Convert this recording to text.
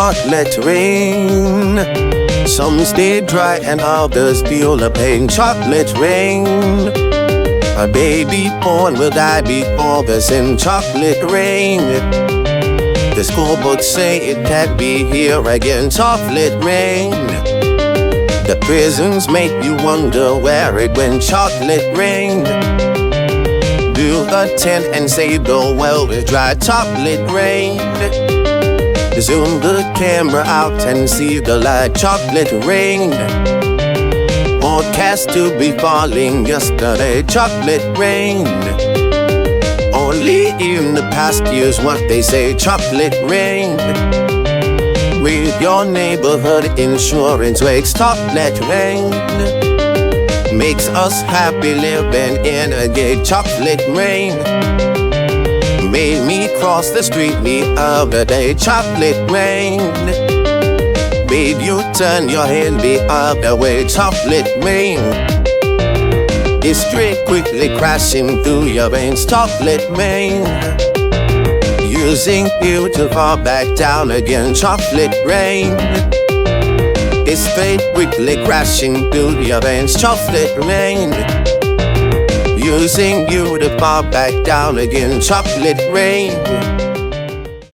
chocolate rain. Some stay dry and others feel the pain. Chocolate rain. A baby born will die before the sin. Chocolate rain. The school books say it can't be here again. Chocolate rain. The prisons make you wonder where it went. Chocolate rain. Build a tent and save the well with dry. Chocolate rain. Zoom the camera out and see the light. Chocolate rain. Forecast to be falling yesterday. Chocolate rain. Only in the past years what they say. Chocolate rain. With your neighborhood insurance rates. Chocolate rain. Makes us happy living in a gay. Chocolate rain. Made me cross the street the other day. Chocolate rain. Made you turn your head the other way. Chocolate rain. History quickly crashing through your veins. Chocolate rain. Using you to fall back down again. Chocolate rain. History quickly crashing through your veins. Chocolate rain. Using you to fall back down again. Chocolate rain.